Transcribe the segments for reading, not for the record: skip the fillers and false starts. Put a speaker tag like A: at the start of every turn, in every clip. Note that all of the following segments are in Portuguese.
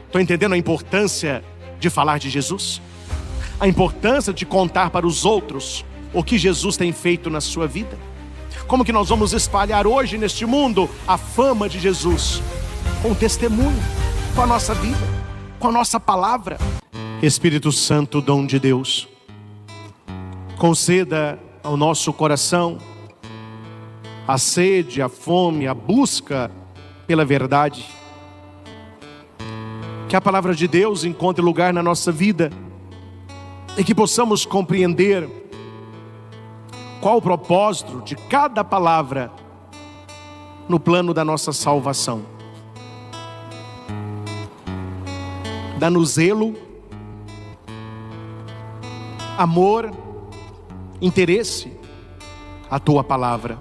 A: Estão entendendo a importância de falar de Jesus? A importância de contar para os outros o que Jesus tem feito na sua vida? Como que nós vamos espalhar hoje neste mundo a fama de Jesus? Com testemunho, com a nossa vida, com a nossa palavra. Espírito Santo, dom de Deus, conceda ao nosso coração a sede, a fome, a busca pela verdade. Que a palavra de Deus encontre lugar na nossa vida e que possamos compreender qual o propósito de cada palavra no plano da nossa salvação. Dá-nos zelo, amor, interesse à tua palavra.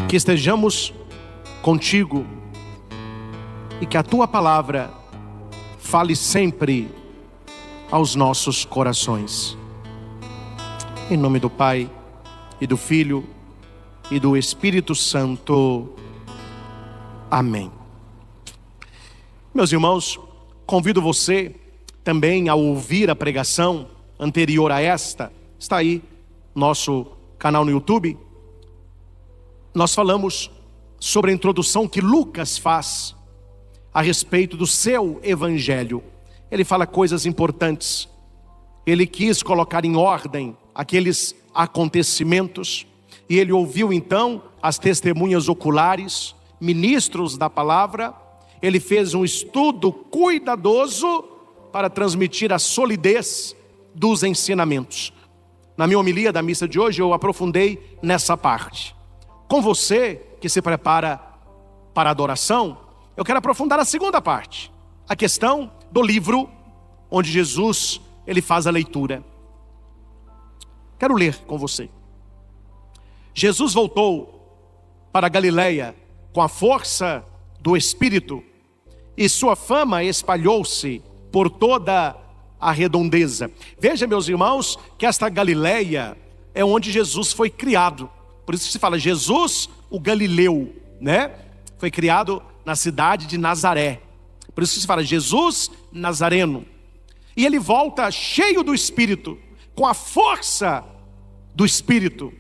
A: Que estejamos contigo e que a tua palavra fale sempre aos nossos corações. Em nome do Pai, e do Filho, e do Espírito Santo. Amém. Meus irmãos, convido você também a ouvir a pregação anterior a esta. Está aí, nosso canal no YouTube. Nós falamos sobre a introdução que Lucas faz a respeito do seu evangelho. Ele fala coisas importantes. Ele quis colocar em ordem aqueles acontecimentos, e ele ouviu então as testemunhas oculares, ministros da palavra. Ele fez um estudo cuidadoso para transmitir a solidez dos ensinamentos. Na minha homilia da missa de hoje eu aprofundei nessa parte. Com você que se prepara para a adoração, eu quero aprofundar a segunda parte, a questão do livro onde Jesus ele faz a leitura. Quero ler com você. Jesus voltou para a Galileia com a força do Espírito, e sua fama espalhou-se por toda a redondeza. Veja, meus irmãos, que esta Galileia é onde Jesus foi criado. Por isso que se fala Jesus, o Galileu, né? Foi criado na cidade de Nazaré. Por isso que se fala Jesus Nazareno. E ele volta cheio do Espírito, com a força do Espírito.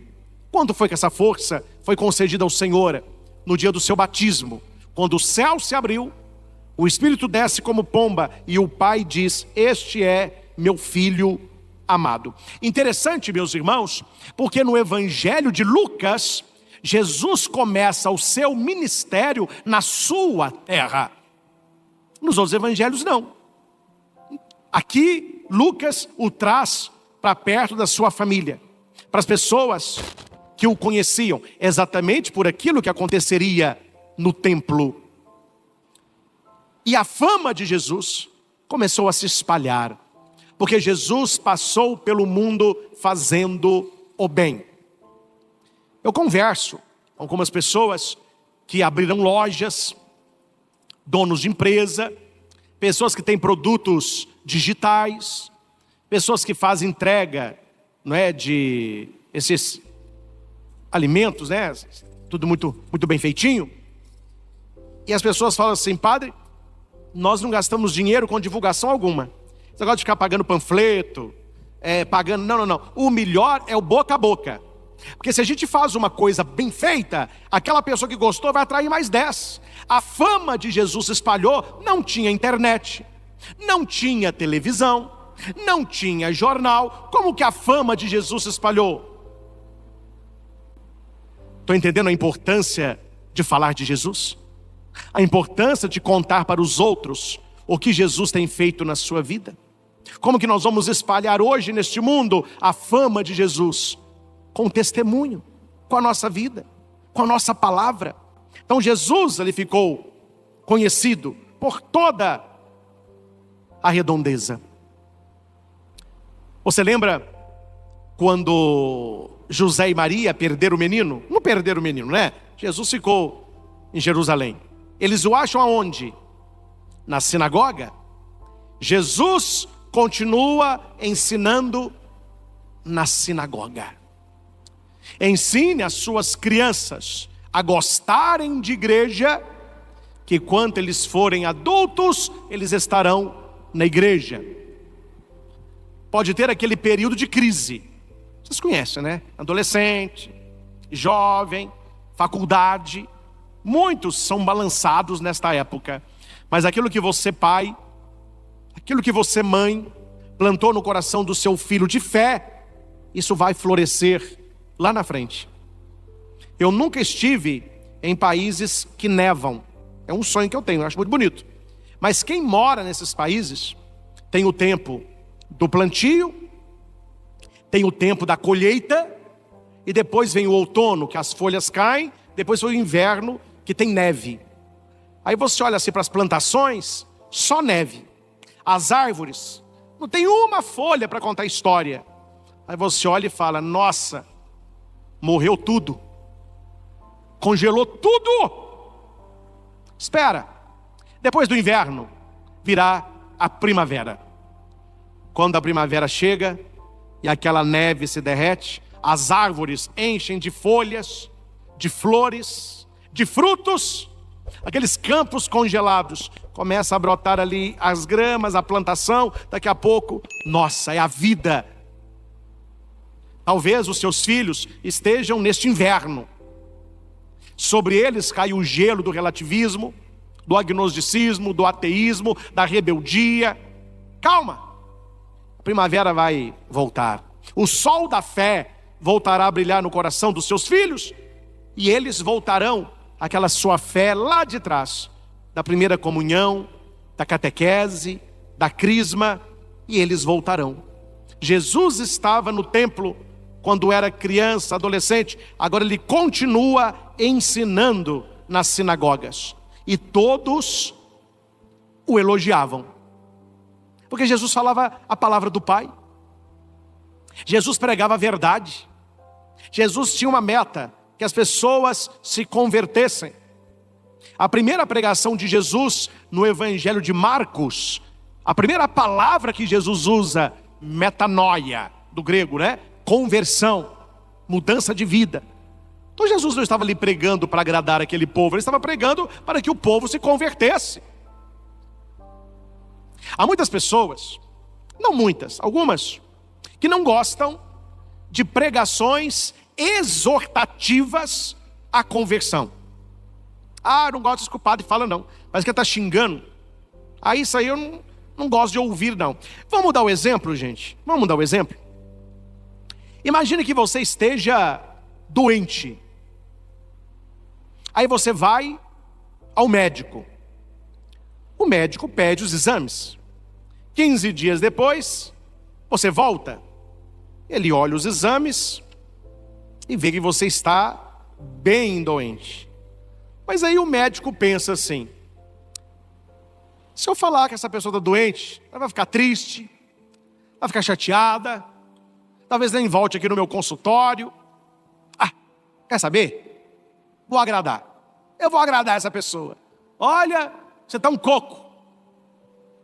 A: Quando foi que essa força foi concedida ao Senhor? No dia do seu batismo, quando o céu se abriu, o Espírito desce como pomba e o Pai diz: este é meu Filho amado. Interessante, meus irmãos, porque no Evangelho de Lucas, Jesus começa o seu ministério na sua terra. Nos outros evangelhos não. Aqui Lucas o traz para perto da sua família, para as pessoas que o conheciam, exatamente por aquilo que aconteceria no templo. E a fama de Jesus começou a se espalhar, porque Jesus passou pelo mundo fazendo o bem. Eu converso com algumas pessoas que abriram lojas, donos de empresa, pessoas que têm produtos digitais, pessoas que fazem entrega, não é, de esses alimentos, né, tudo muito bem feitinho. E as pessoas falam assim: padre, nós não gastamos dinheiro com divulgação alguma. Esse negócio de ficar pagando panfleto, pagando, não. O melhor é o boca a boca. Porque se a gente faz uma coisa bem feita, aquela pessoa que gostou vai atrair mais 10. A fama de Jesus se espalhou. Não tinha internet, não tinha televisão, não tinha jornal. Como que a fama de Jesus se espalhou? Estão entendendo a importância de falar de Jesus? A importância de contar para os outros o que Jesus tem feito na sua vida? Como que nós vamos espalhar hoje neste mundo a fama de Jesus? Com testemunho, com a nossa vida, com a nossa palavra. Então Jesus, ele ficou conhecido por toda a redondeza. Você lembra quando José e Maria perderam o menino? Não perderam o menino, né? Jesus ficou em Jerusalém. Eles o acham aonde? Na sinagoga. Jesus continua ensinando na sinagoga. Ensine as suas crianças a gostarem de igreja que quando eles forem adultos, eles estarão na igreja. Pode ter aquele período de crise. Vocês conhecem, né? Adolescente, jovem, faculdade. Muitos são balançados nesta época. Mas aquilo que você, pai, aquilo que você, mãe, plantou no coração do seu filho de fé, isso vai florescer lá na frente. Eu nunca estive em países que nevam. É um sonho que eu tenho, eu acho muito bonito. Mas quem mora nesses países tem o tempo do plantio, tem o tempo da colheita, e depois vem o outono, que as folhas caem, depois vem o inverno, que tem neve. Aí você olha assim para as plantações, só neve. As árvores, não tem uma folha para contar história. Aí você olha e fala, nossa, morreu tudo. Congelou tudo. Espera, depois do inverno virá a primavera. Quando a primavera chega e aquela neve se derrete, as árvores enchem de folhas, de flores, de frutos. Aqueles campos congelados, começa a brotar ali as gramas, a plantação. Daqui a pouco, nossa, é a vida. Talvez os seus filhos estejam neste inverno. Sobre eles cai o gelo do relativismo, do agnosticismo, do ateísmo, da rebeldia. Calma, a primavera vai voltar. O sol da fé voltará a brilhar no coração dos seus filhos, e eles voltarão àquela sua fé lá de trás, da primeira comunhão, da catequese, da crisma, e eles voltarão. Jesus estava no templo quando era criança, adolescente, agora ele continua ensinando nas sinagogas. E todos o elogiavam. Porque Jesus falava a palavra do Pai. Jesus pregava a verdade. Jesus tinha uma meta, que as pessoas se convertessem. A primeira pregação de Jesus no Evangelho de Marcos, a primeira palavra que Jesus usa, metanoia, do grego, né? Conversão, mudança de vida. Então Jesus não estava ali pregando para agradar aquele povo, ele estava pregando para que o povo se convertesse. Há muitas pessoas, não muitas, algumas, que não gostam de pregações exortativas à conversão. Ah, não gosto de escutar o padre fala não, mas que está xingando. Ah, isso aí eu não gosto de ouvir não. Vamos dar o exemplo, gente? Vamos dar o exemplo? Imagine que você esteja doente. Aí você vai ao médico. O médico pede os exames. 15 dias depois, você volta. Ele olha os exames e vê que você está bem doente. Mas aí o médico pensa assim: se eu falar que essa pessoa está doente, ela vai ficar triste, vai ficar chateada, talvez nem volte aqui no meu consultório. Ah, quer saber? Vou agradar. Eu vou agradar essa pessoa. Olha, você está um coco.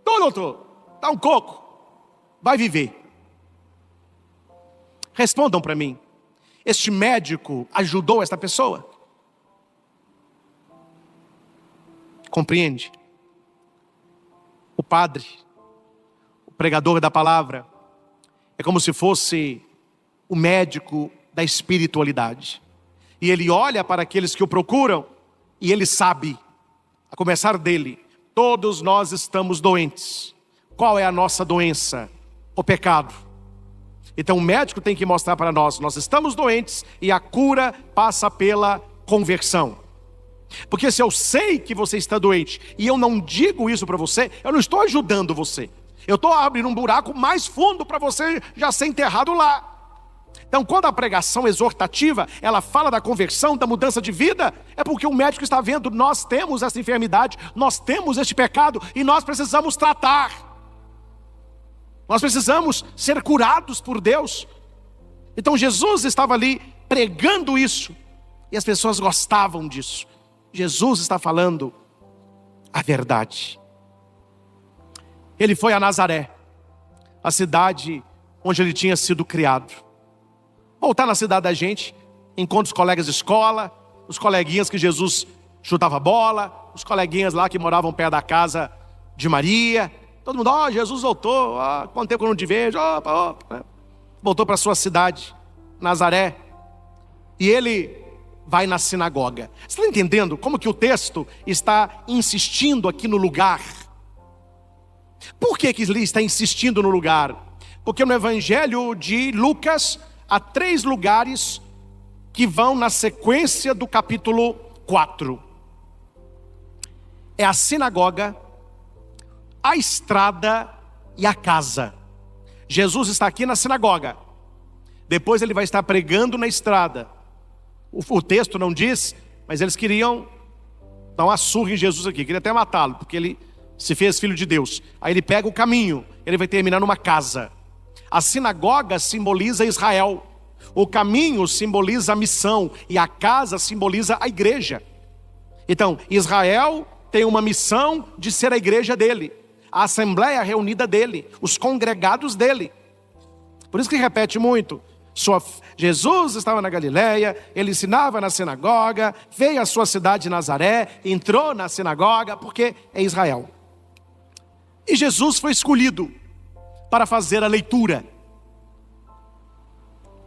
A: Tô, doutor, está um coco. Vai viver. Respondam para mim. Este médico ajudou esta pessoa? Compreende? O padre, o pregador da palavra, é como se fosse o médico da espiritualidade. E ele olha para aqueles que o procuram e ele sabe, a começar dele, todos nós estamos doentes. Qual é a nossa doença? O pecado. Então o médico tem que mostrar para nós estamos doentes e a cura passa pela conversão. Porque se eu sei que você está doente e eu não digo isso para você, eu não estou ajudando você. Eu estou abrindo um buraco mais fundo para você já ser enterrado lá. Então quando a pregação exortativa, ela fala da conversão, da mudança de vida, é porque o médico está vendo, nós temos essa enfermidade, nós temos este pecado e nós precisamos tratar. Nós precisamos ser curados por Deus. Então Jesus estava ali pregando isso e as pessoas gostavam disso. Jesus está falando a verdade. Ele foi a Nazaré, a cidade onde ele tinha sido criado. Voltar na cidade da gente, encontra os colegas de escola, os coleguinhas que Jesus chutava bola, os coleguinhas lá que moravam perto da casa de Maria, todo mundo, Jesus voltou, quanto tempo que eu não te vejo, opa. Voltou para sua cidade, Nazaré, e ele vai na sinagoga. Você está entendendo como que o texto está insistindo aqui no lugar? Por que ele está insistindo no lugar? Porque no Evangelho de Lucas há 3 lugares que vão na sequência do capítulo 4. É a sinagoga, a estrada e a casa. Jesus está aqui na sinagoga. Depois ele vai estar pregando na estrada. O texto não diz, mas eles queriam dar uma surra em Jesus aqui. Queria até matá-lo, porque ele se fez filho de Deus. Aí ele pega o caminho, ele vai terminar numa casa. A sinagoga simboliza Israel. O caminho simboliza a missão. E a casa simboliza a igreja. Então, Israel tem uma missão de ser a igreja dele. A assembleia reunida dele. Os congregados dele. Por isso que repete muito. Jesus estava na Galileia, ele ensinava na sinagoga, veio à sua cidade de Nazaré, entrou na sinagoga, porque é Israel. E Jesus foi escolhido para fazer a leitura.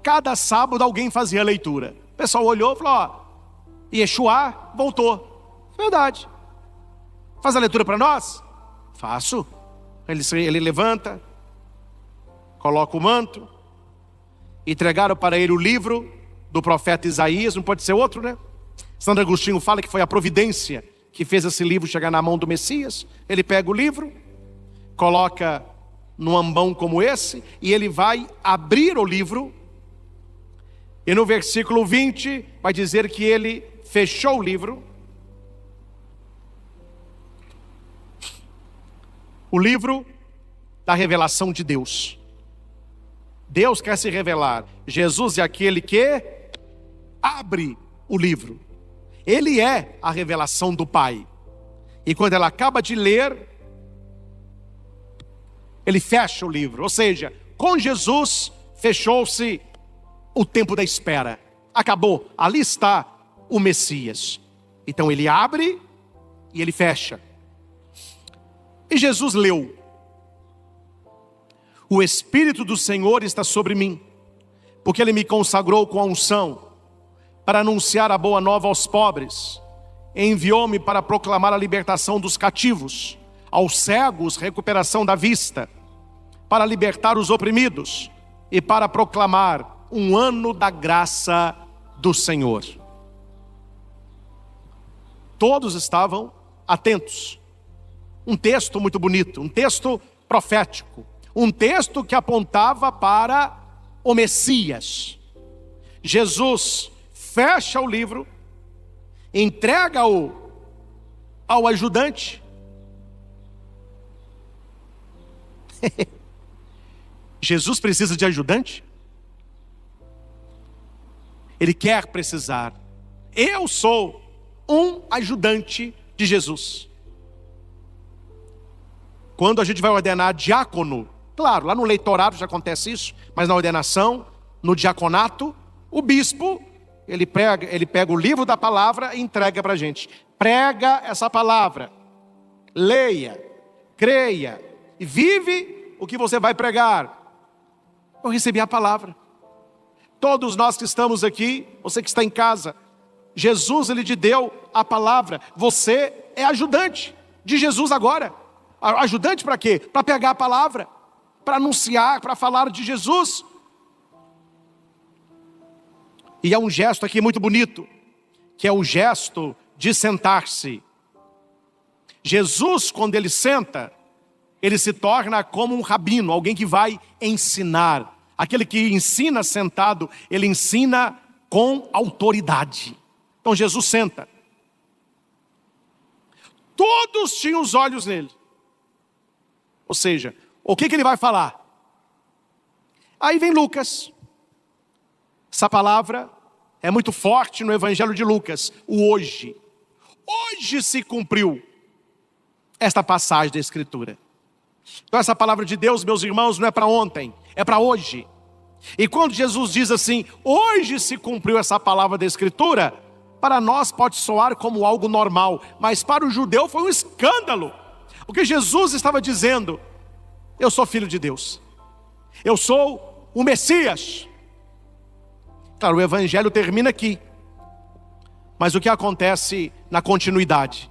A: Cada sábado alguém fazia a leitura. O pessoal olhou e falou, Yeshua voltou. Verdade. Faz a leitura para nós? Faço. Ele levanta, coloca o manto. Entregaram para ele o livro do profeta Isaías, não pode ser outro, né? Santo Agostinho fala que foi a providência que fez esse livro chegar na mão do Messias. Ele pega o livro, coloca num ambão como esse, e ele vai abrir o livro, e no versículo 20 vai dizer que ele fechou o livro. O livro da revelação de Deus. Deus quer se revelar. Jesus é aquele que abre o livro. Ele é a revelação do Pai. E quando ela acaba de ler, ele fecha o livro. Ou seja, com Jesus fechou-se o tempo da espera. Acabou. Ali está o Messias. Então ele abre e ele fecha. E Jesus leu. O Espírito do Senhor está sobre mim, porque Ele me consagrou com a unção, para anunciar a boa nova aos pobres. Enviou-me para proclamar a libertação dos cativos, aos cegos recuperação da vista, para libertar os oprimidos e para proclamar um ano da graça do Senhor. Todos estavam atentos. Um texto muito bonito, um texto profético. Um texto que apontava para o Messias. Jesus fecha o livro, entrega-o ao ajudante. Jesus precisa de ajudante? Ele quer precisar. Eu sou um ajudante de Jesus. Quando a gente vai ordenar diácono, claro, lá no leitorado já acontece isso, mas na ordenação, no diaconato, o bispo, ele pega o livro da palavra e entrega para a gente. Prega essa palavra, leia, creia e vive o que você vai pregar. Eu recebi a palavra. Todos nós que estamos aqui, você que está em casa, Jesus, Ele te deu a palavra. Você é ajudante de Jesus agora. Ajudante para quê? Para pegar a palavra, para anunciar, para falar de Jesus. E há um gesto aqui muito bonito, que é o gesto de sentar-se. Jesus, quando Ele senta, Ele se torna como um rabino, alguém que vai ensinar. Aquele que ensina sentado, ele ensina com autoridade. Então Jesus senta. Todos tinham os olhos nele. Ou seja, o que ele vai falar? Aí vem Lucas. Essa palavra é muito forte no Evangelho de Lucas. O hoje. Hoje se cumpriu esta passagem da Escritura. Então essa palavra de Deus, meus irmãos, não é para ontem, é para hoje. E quando Jesus diz assim, hoje se cumpriu essa palavra da Escritura, para nós pode soar como algo normal, mas para o judeu foi um escândalo. Porque Jesus estava dizendo: eu sou filho de Deus, eu sou o Messias. Claro, o evangelho termina aqui, mas o que acontece na continuidade?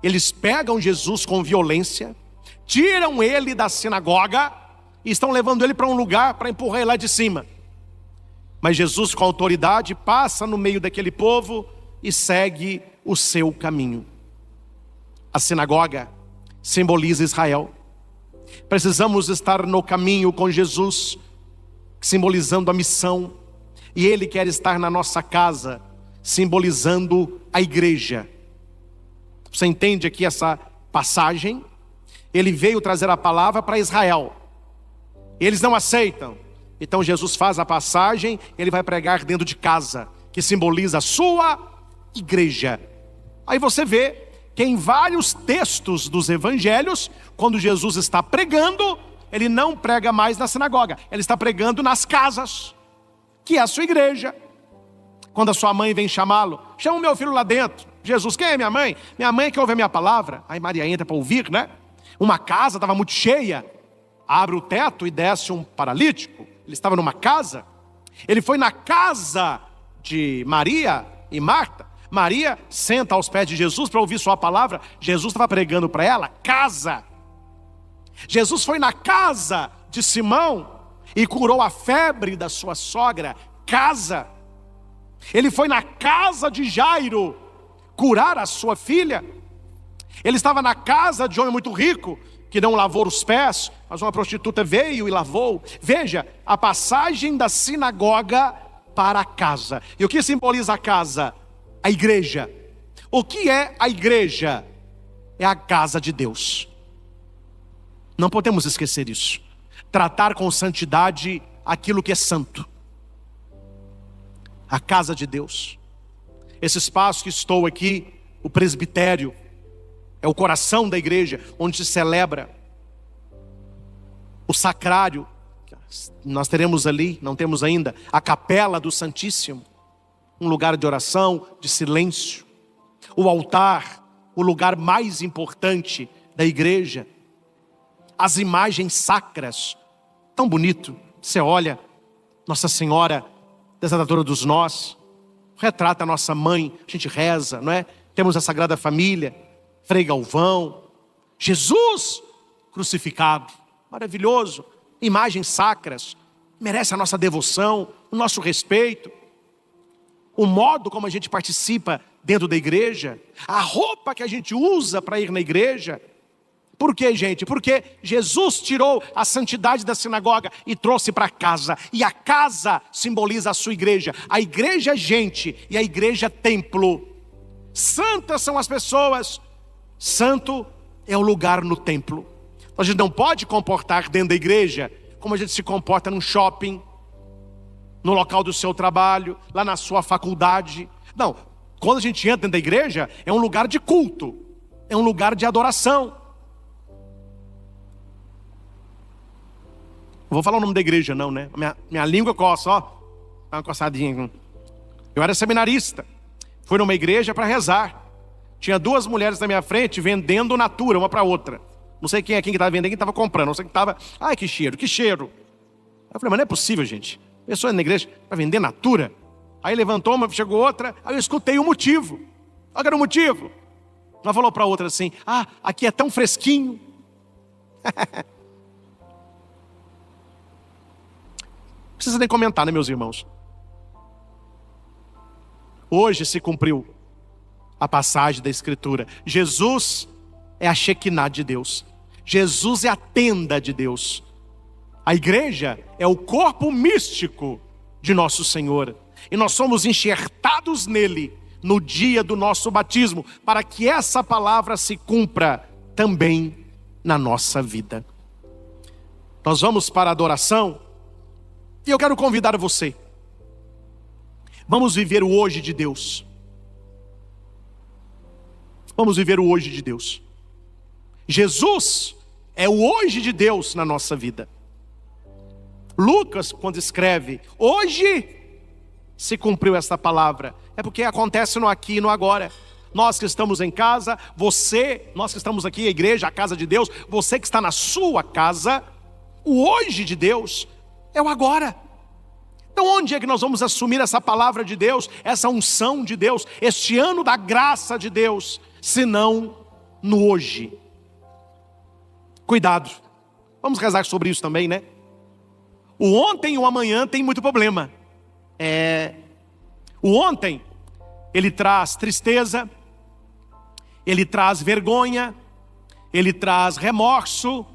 A: Eles pegam Jesus com violência, tiram ele da sinagoga e estão levando ele para um lugar para empurrar ele lá de cima. Mas Jesus, com autoridade, passa no meio daquele povo e segue o seu caminho. A sinagoga simboliza Israel. Precisamos estar no caminho com Jesus, simbolizando a missão. E Ele quer estar na nossa casa, simbolizando a igreja. Você entende aqui essa passagem? Ele veio trazer a palavra para Israel. Eles não aceitam. Então Jesus faz a passagem, ele vai pregar dentro de casa, que simboliza a sua igreja. Aí você vê que em vários textos dos evangelhos, quando Jesus está pregando, ele não prega mais na sinagoga, ele está pregando nas casas, que é a sua igreja. Quando a sua mãe vem chamá-lo: chama o meu filho lá dentro. Jesus: quem é minha mãe? Minha mãe quer ouvir a minha palavra. Aí Maria entra para ouvir, né? Uma casa estava muito cheia, abre o teto e desce um paralítico. Ele estava numa casa. Ele foi na casa de Maria e Marta. Maria senta aos pés de Jesus para ouvir sua palavra. Jesus estava pregando para ela: casa. Jesus foi na casa de Simão e curou a febre da sua sogra. Casa. Ele foi na casa de Jairo curar a sua filha. Ele estava na casa de um homem muito rico que não lavou os pés, mas uma prostituta veio e lavou. Veja, a passagem da sinagoga para a casa. E o que simboliza a casa? A igreja. O que é a igreja? É a casa de Deus. Não podemos esquecer isso. Tratar com santidade aquilo que é santo. A casa de Deus. Esse espaço que estou aqui, o presbitério, é o coração da igreja, onde se celebra. O sacrário, nós teremos ali, não temos ainda, a capela do Santíssimo, um lugar de oração, de silêncio. O altar, o lugar mais importante da igreja. As imagens sacras, tão bonito. Você olha, Nossa Senhora Desatadora dos Nós, retrata a nossa mãe, a gente reza, não é? Temos a Sagrada Família, Frei Galvão, Jesus crucificado, maravilhoso. Imagens sacras, merece a nossa devoção, o nosso respeito. O modo como a gente participa dentro da igreja, a roupa que a gente usa para ir na igreja. Por quê, gente? Porque Jesus tirou a santidade da sinagoga e trouxe para casa. E a casa simboliza a sua igreja. A igreja é gente e a igreja é templo. Santas são as pessoas. Santo é o lugar no templo. A gente não pode comportar dentro da igreja como a gente se comporta num shopping, no local do seu trabalho, lá na sua faculdade. Não, quando a gente entra dentro da igreja, é um lugar de culto, é um lugar de adoração. Não vou falar o nome da igreja não, né? Minha língua coça, ó. Dá uma coçadinha. Eu era seminarista. Fui numa igreja para rezar. Tinha duas mulheres na minha frente vendendo natura, uma para outra. Não sei quem que estava vendendo, quem estava comprando. Não sei quem estava. Ai, que cheiro, que cheiro. Aí eu falei: mas não é possível, gente. Pessoa na igreja para vender natura. Aí levantou uma, chegou outra. Aí eu escutei o motivo. Qual era o motivo? Ela falou para outra assim: ah, aqui é tão fresquinho. Não precisa nem comentar, né, meus irmãos? Hoje se cumpriu a passagem da Escritura. Jesus é a Shekinah de Deus. Jesus é a tenda de Deus. A igreja é o corpo místico de nosso Senhor. E nós somos enxertados nele no dia do nosso batismo, para que essa palavra se cumpra também na nossa vida. Nós vamos para a adoração. E eu quero convidar você. Vamos viver o hoje de Deus. Vamos viver o hoje de Deus. Jesus é o hoje de Deus na nossa vida. Lucas, quando escreve hoje, se cumpriu esta palavra? É porque acontece no aqui e no agora. Nós que estamos em casa, nós que estamos aqui, a igreja, a casa de Deus, você que está na sua casa, o hoje de Deus é o agora. Então onde é que nós vamos assumir essa palavra de Deus, essa unção de Deus, este ano da graça de Deus, se não no hoje? Cuidado, vamos rezar sobre isso também, né? O ontem e o amanhã tem muito problema. O ontem, ele traz tristeza, ele traz vergonha, ele traz remorso,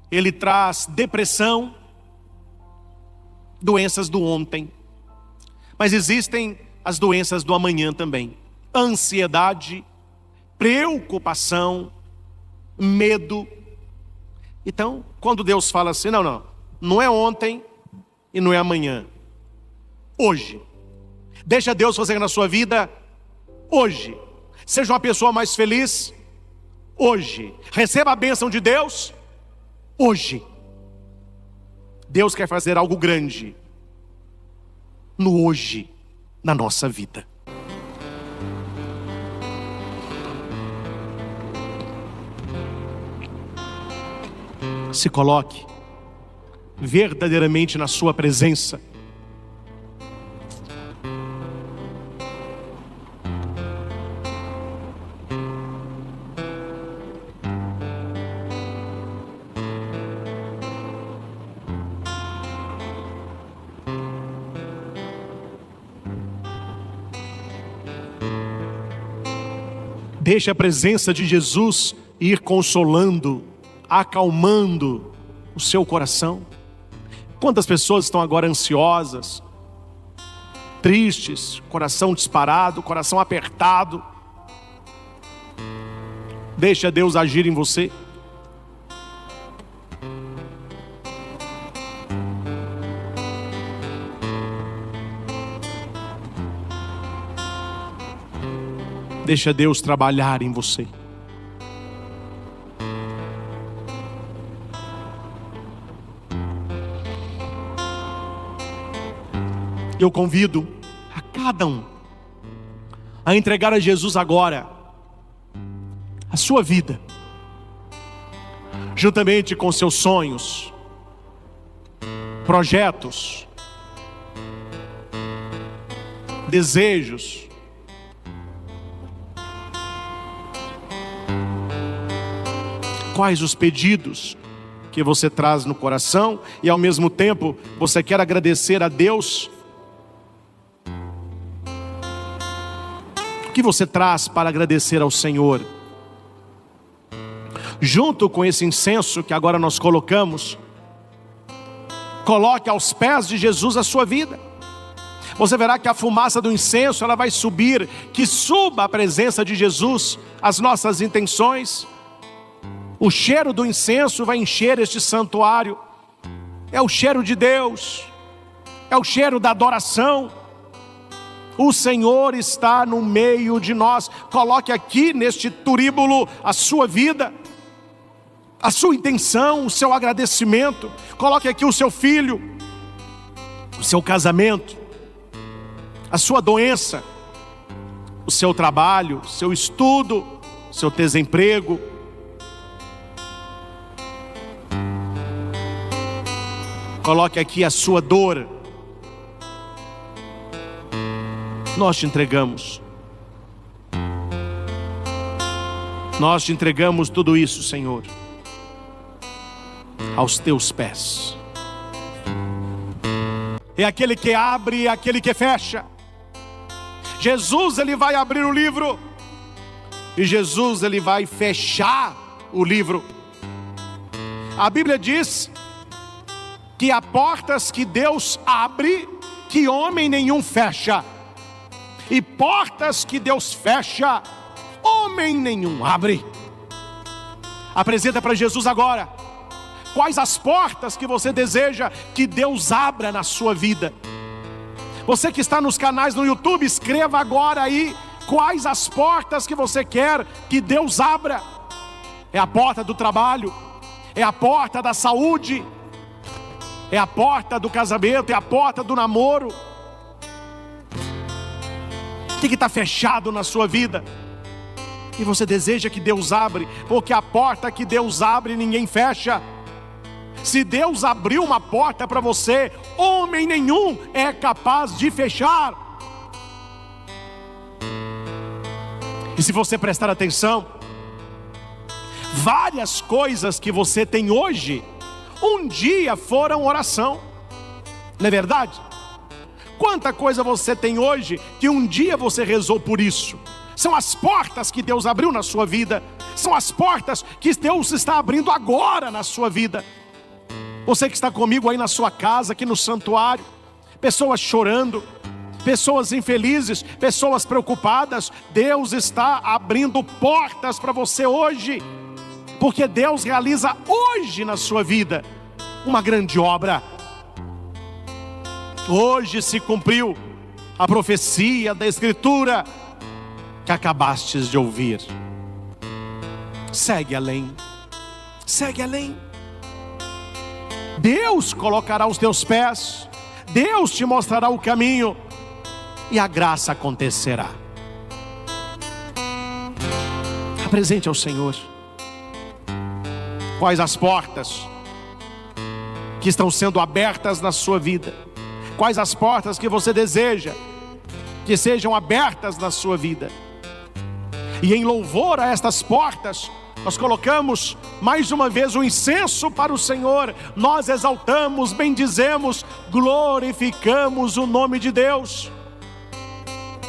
A: ele traz depressão, doenças do ontem. Mas existem as doenças do amanhã também: ansiedade, preocupação, medo. Então, quando Deus fala assim, não é ontem e não é amanhã, hoje. Deixa Deus fazer na sua vida hoje. Seja uma pessoa mais feliz hoje. Receba a bênção de Deus hoje. Deus quer fazer algo grande no hoje, na nossa vida. Se coloque verdadeiramente na sua presença. Deixe a presença de Jesus ir consolando, acalmando o seu coração. Quantas pessoas estão agora ansiosas, tristes, coração disparado, coração apertado? Deixa Deus agir em você. Deixa Deus trabalhar em você. Eu convido a cada um a entregar a Jesus agora a sua vida, juntamente com seus sonhos, projetos, desejos. Quais os pedidos que você traz no coração e ao mesmo tempo você quer agradecer a Deus? O que você traz para agradecer ao Senhor? Junto com esse incenso que agora nós colocamos, coloque aos pés de Jesus a sua vida. Você verá que a fumaça do incenso ela vai subir, que suba a presença de Jesus, as nossas intenções. O cheiro do incenso vai encher este santuário. É o cheiro de Deus, é o cheiro da adoração. O Senhor está no meio de nós. Coloque aqui neste turíbulo a sua vida, a sua intenção, o seu agradecimento. Coloque aqui o seu filho, o seu casamento, a sua doença, o seu trabalho, o seu estudo, o seu desemprego. Coloque aqui a sua dor. Nós te entregamos. Nós te entregamos tudo isso, Senhor, aos teus pés. É aquele que abre e aquele que fecha. Jesus, ele vai abrir o livro e Jesus, ele vai fechar o livro. A Bíblia diz que há portas que Deus abre, que homem nenhum fecha. E portas que Deus fecha, homem nenhum abre. Apresenta para Jesus agora. Quais as portas que você deseja que Deus abra na sua vida? Você que está nos canais no YouTube, escreva agora aí quais as portas que você quer que Deus abra. É a porta do trabalho, é a porta da saúde, é a porta do casamento, é a porta do namoro, O que está fechado na sua vida? E você deseja que Deus abre, porque a porta que Deus abre ninguém fecha. Se Deus abriu uma porta para você, homem nenhum é capaz de fechar. E se você prestar atenção, várias coisas que você tem hoje, um dia foram oração. Não é verdade? Quanta coisa você tem hoje que um dia você rezou por isso. São as portas que Deus abriu na sua vida. São as portas que Deus está abrindo agora na sua vida. Você que está comigo aí na sua casa, aqui no santuário, pessoas chorando, pessoas infelizes, pessoas preocupadas, Deus está abrindo portas para você hoje, porque Deus realiza hoje na sua vida uma grande obra. Hoje se cumpriu a profecia da Escritura que acabastes de ouvir. Segue além, segue além. Deus colocará os teus pés, Deus te mostrará o caminho e a graça acontecerá. Apresente ao Senhor quais as portas que estão sendo abertas na sua vida, quais as portas que você deseja que sejam abertas na sua vida. E em louvor a estas portas, nós colocamos mais uma vez o incenso para o Senhor. Nós exaltamos, bendizemos, glorificamos o nome de Deus.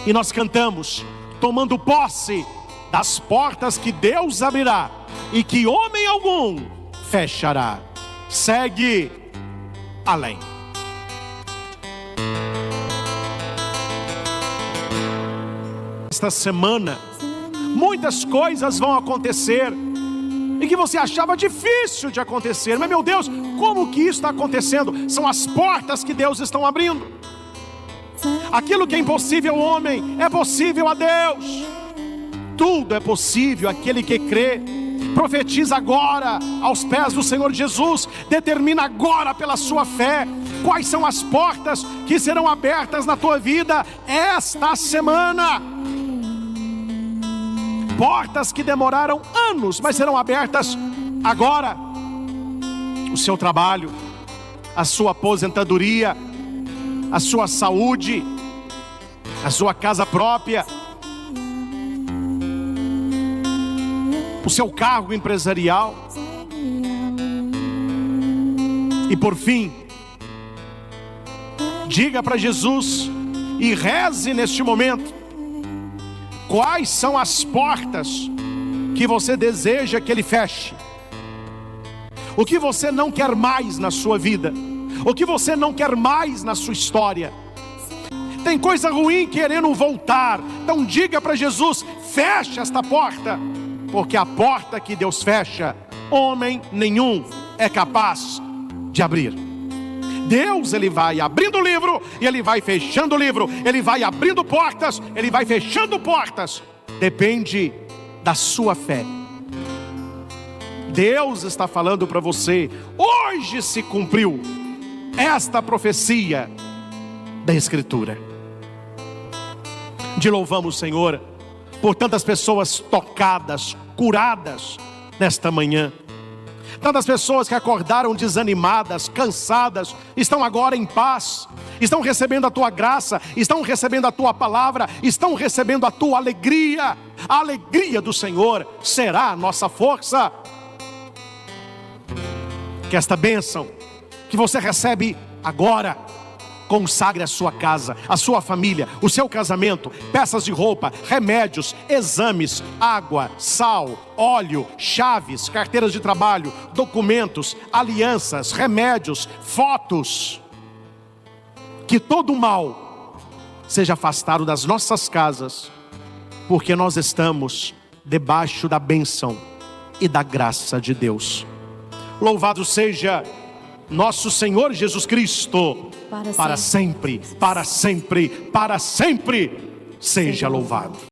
A: E nós cantamos, tomando posse das portas que Deus abrirá e que homem algum fechará. Segue além. Esta semana, muitas coisas vão acontecer e que você achava difícil de acontecer. Mas meu Deus, como que isso está acontecendo? São as portas que Deus está abrindo. Aquilo que é impossível ao homem é possível a Deus. Tudo é possível àquele que crê. Profetiza agora aos pés do Senhor Jesus. Determina agora pela sua fé quais são as portas que serão abertas na tua vida esta semana. Portas que demoraram anos, mas serão abertas agora. O seu trabalho, a sua aposentadoria, a sua saúde, a sua casa própria, o seu cargo empresarial. E por fim, diga para Jesus e reze neste momento. Quais são as portas que você deseja que Ele feche? O que você não quer mais na sua vida? O que você não quer mais na sua história? Tem coisa ruim querendo voltar. Então diga para Jesus, fecha esta porta. Porque a porta que Deus fecha, homem nenhum é capaz de abrir. Deus, Ele vai abrindo o livro e Ele vai fechando o livro. Ele vai abrindo portas, Ele vai fechando portas. Depende da sua fé. Deus está falando para você, hoje se cumpriu esta profecia da Escritura. Te louvamos, Senhor, por tantas pessoas tocadas, curadas nesta manhã. Tantas pessoas que acordaram desanimadas, cansadas, estão agora em paz, estão recebendo a Tua graça, estão recebendo a Tua palavra, estão recebendo a Tua alegria. A alegria do Senhor será a nossa força. Que esta bênção que você recebe agora consagre a sua casa, a sua família, o seu casamento, peças de roupa, remédios, exames, água, sal, óleo, chaves, carteiras de trabalho, documentos, alianças, remédios, fotos. Que todo mal seja afastado das nossas casas, porque nós estamos debaixo da bênção e da graça de Deus. Louvado seja nosso Senhor Jesus Cristo, para sempre, para sempre, para sempre, seja louvado.